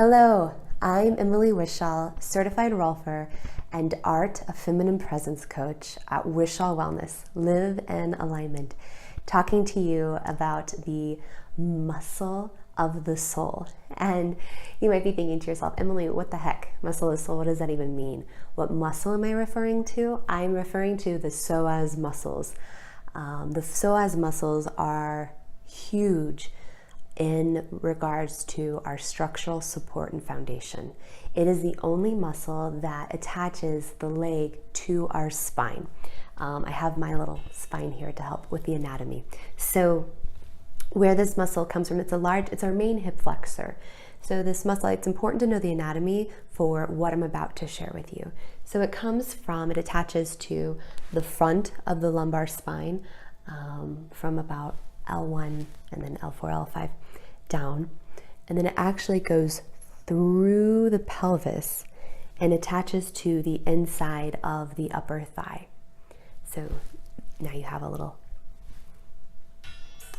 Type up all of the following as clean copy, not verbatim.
Hello, I'm Emily Wishall, certified rolfer and art of feminine presence coach at Wishall Wellness, Live in Alignment, talking to you about the muscle of the soul. And you might be thinking to yourself, Emily, what the heck? Muscle of the soul, what does that even mean? What muscle am I referring to? I'm referring to the psoas muscles. The psoas muscles are huge in regards to our structural support and foundation. It is the only muscle that attaches the leg to our spine. I have my little spine here to help with the anatomy. So where this muscle comes from, it's our main hip flexor. So this muscle, it's important to know the anatomy for what I'm about to share with you. So it attaches to the front of the lumbar spine from about L1 and then L4, L5 down. And then it actually goes through the pelvis and attaches to the inside of the upper thigh. So now you have a little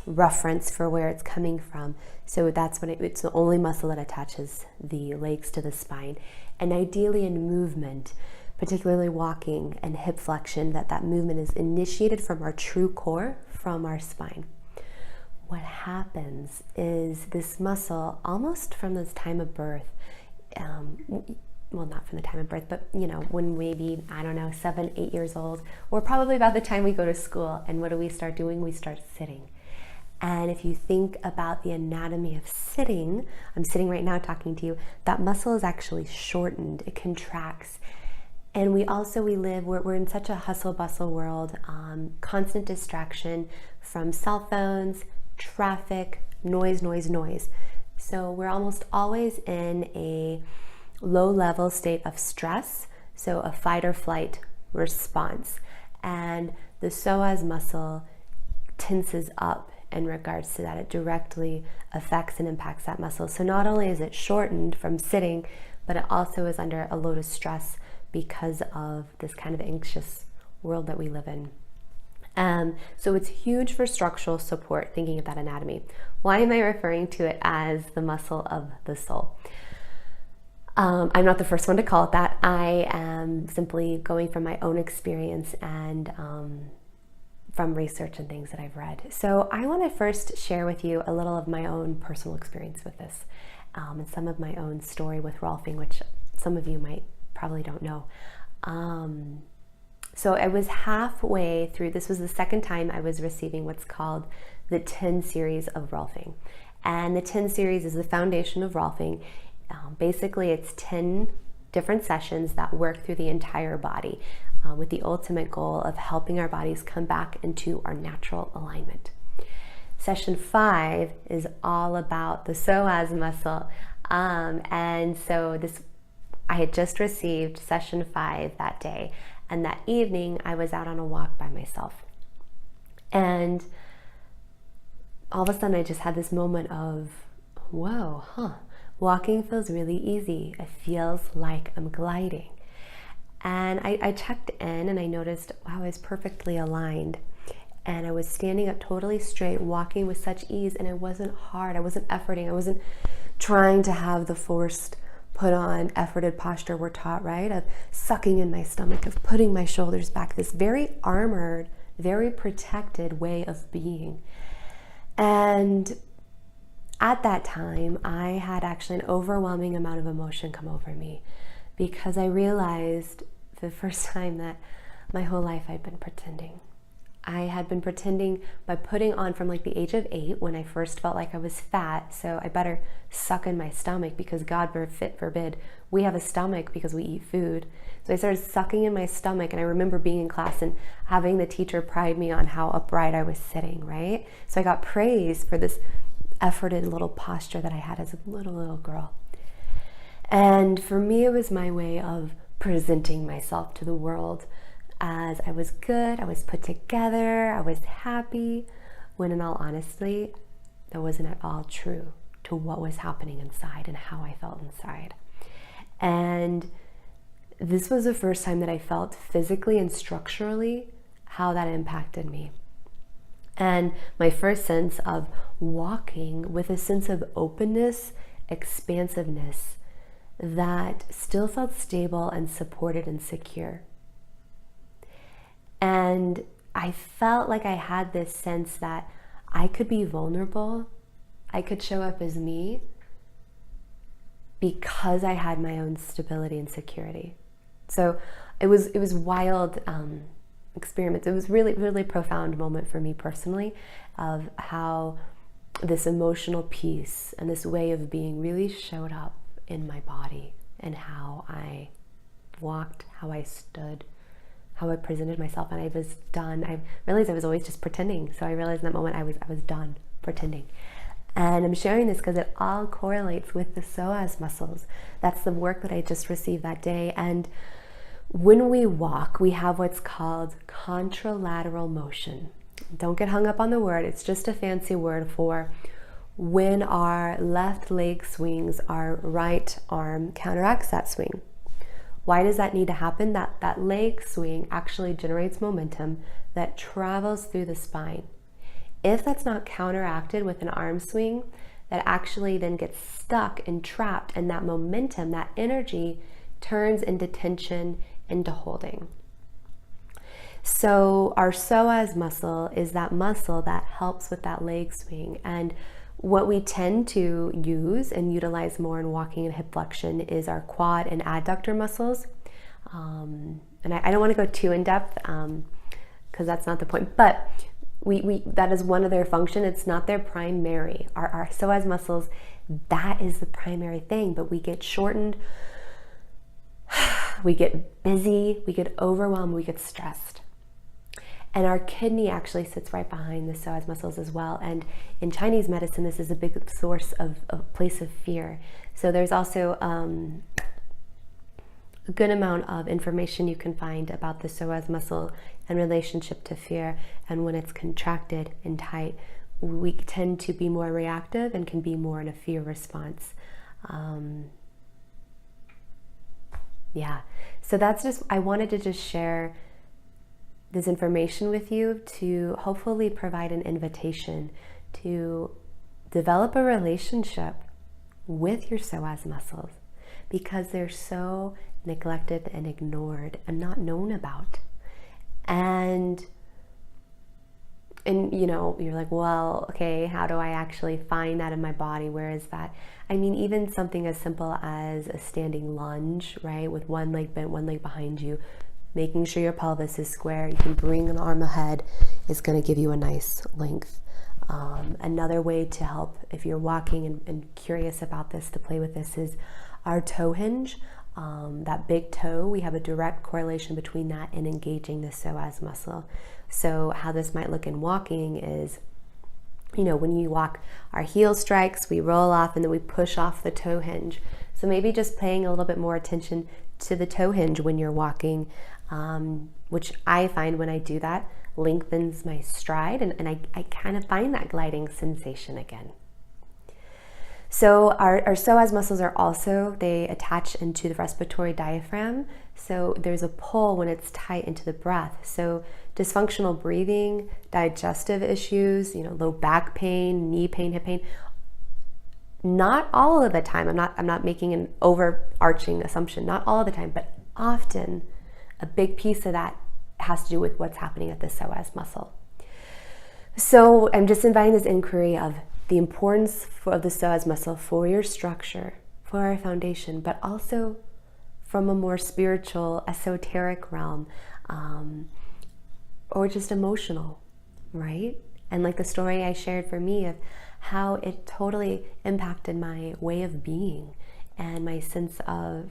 reference for where it's coming from. So that's when it's the only muscle that attaches the legs to the spine. And ideally in movement, particularly walking and hip flexion, that movement is initiated from our true core, from our spine. What happens is this muscle, almost from this time of birth, well, not from the time of birth, but when maybe, 7, 8 years old, or probably about the time we go to school, and what do we start doing? We start sitting. And if you think about the anatomy of sitting, I'm sitting right now talking to you, that muscle is actually shortened, it contracts. And we're in such a hustle bustle world, constant distraction from cell phones, traffic, noise. So we're almost always in a low level state of stress, so a fight or flight response. And the psoas muscle tenses up in regards to that. It directly affects and impacts that muscle. So not only is it shortened from sitting, but it also is under a load of stress because of this kind of anxious world that we live in. So it's huge for structural support, thinking of that anatomy. Why am I referring to it as the muscle of the soul? I'm not the first one to call it that. I am simply going from my own experience and from research and things that I've read. So I want to first share with you a little of my own personal experience with this, and some of my own story with Rolfing, which some of you probably don't know. So I was halfway through. This was the second time I was receiving what's called the 10 series of Rolfing. And the 10 series is the foundation of Rolfing. Basically, it's 10 different sessions that work through the entire body with the ultimate goal of helping our bodies come back into our natural alignment. Session 5 is all about the psoas muscle. And so I had just received session 5 that day. And that evening, I was out on a walk by myself. And all of a sudden, I just had this moment of, whoa, walking feels really easy. It feels like I'm gliding. And I checked in and I noticed, wow, I was perfectly aligned. And I was standing up totally straight, walking with such ease. And it wasn't hard. I wasn't efforting. I wasn't trying to have the forced put on efforted posture we're taught, right? Of sucking in my stomach, of putting my shoulders back, this very armored, very protected way of being. And at that time, I had actually an overwhelming amount of emotion come over me because I realized for the first time that my whole life I'd been pretending. I had been pretending by putting on from like the age of 8 when I first felt like I was fat, so I better suck in my stomach because God forbid we have a stomach because we eat food. So I started sucking in my stomach, and I remember being in class and having the teacher pride me on how upright I was sitting, right? So I got praise for this efforted little posture that I had as a little girl. And for me, it was my way of presenting myself to the world as I was good, I was put together, I was happy, when in all honesty, that wasn't at all true to what was happening inside and how I felt inside. And this was the first time that I felt physically and structurally how that impacted me. And my first sense of walking with a sense of openness expansiveness that still felt stable and supported and secure. And I felt like I had this sense that I could be vulnerable, I could show up as me because I had my own stability and security. So it was wild experiments. It was really, really profound moment for me personally of how this emotional piece and this way of being really showed up in my body and how I walked, how I stood, how I presented myself. And I was done. I realized I was always just pretending. So I realized in that moment I was done pretending. And I'm sharing this because it all correlates with the psoas muscles. That's the work that I just received that day. And when we walk, we have what's called contralateral motion. Don't get hung up on the word. It's just a fancy word for when our left leg swings, our right arm counteracts that swing. Why does that need to happen? That leg swing actually generates momentum that travels through the spine. If that's not counteracted with an arm swing, that actually then gets stuck and trapped, and that momentum, that energy turns into tension, into holding. So our psoas muscle is that muscle that helps with that leg swing. And what we tend to use and utilize more in walking and hip flexion is our quad and adductor muscles. And I don't want to go too in depth because that's not the point, but we that is one of their function. It's not their primary. Our psoas muscles, that is the primary thing, but we get shortened, we get busy, we get overwhelmed, we get stressed. And our kidney actually sits right behind the psoas muscles as well. And in Chinese medicine, this is a big source of a place of fear. So there's also a good amount of information you can find about the psoas muscle and relationship to fear. And when it's contracted and tight, we tend to be more reactive and can be more in a fear response. So that's just, I wanted to just share this information with you to hopefully provide an invitation to develop a relationship with your psoas muscles, because they're so neglected and ignored and not known about. And you know, you're like, well, okay, how do I actually find that in my body? Where is that? I mean, even something as simple as a standing lunge, right? With one leg bent, one leg behind you, making sure your pelvis is square. You can bring an arm ahead. Is going to give you a nice length. Another way to help if you're walking and curious about this, to play with this, is our toe hinge. That big toe, we have a direct correlation between that and engaging the psoas muscle. So how this might look in walking is, you know, when you walk, our heel strikes, we roll off, and then we push off the toe hinge. So maybe just paying a little bit more attention to the toe hinge when you're walking, which I find when I do that lengthens my stride, and I kind of find that gliding sensation again. So our psoas muscles are also, they attach into the respiratory diaphragm. So there's a pull when it's tight into the breath. So dysfunctional breathing, digestive issues, you know, low back pain, knee pain, hip pain, not all of the time. I'm not making an overarching assumption, not all of the time, but often a big piece of that has to do with what's happening at the psoas muscle. So I'm just inviting this inquiry of the importance of the psoas muscle for your structure, for our foundation, but also from a more spiritual, esoteric realm, or just emotional, right? And like the story I shared for me of how it totally impacted my way of being and my sense of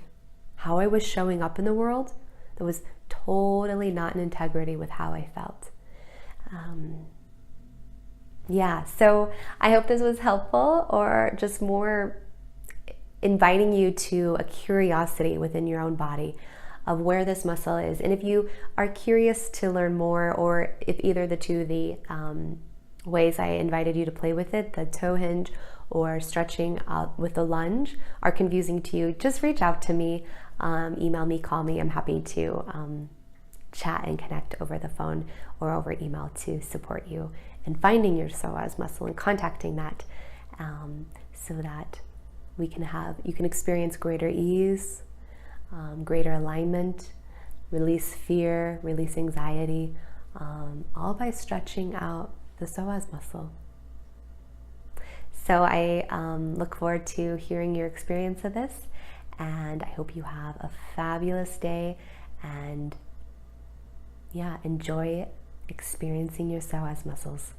how I was showing up in the world that was totally not in integrity with how I felt. So I hope this was helpful, or just more inviting you to a curiosity within your own body of where this muscle is. And if you are curious to learn more, or if either the two of the ways I invited you to play with it, the toe hinge or stretching with the lunge, are confusing to you, just reach out to me, email me, call me. I'm happy to chat and connect over the phone or over email to support you in finding your psoas muscle and contacting that, so that you can experience greater ease, greater alignment, release fear, release anxiety, all by stretching out the psoas muscle. So I look forward to hearing your experience of this, and I hope you have a fabulous day, and enjoy experiencing your psoas muscles.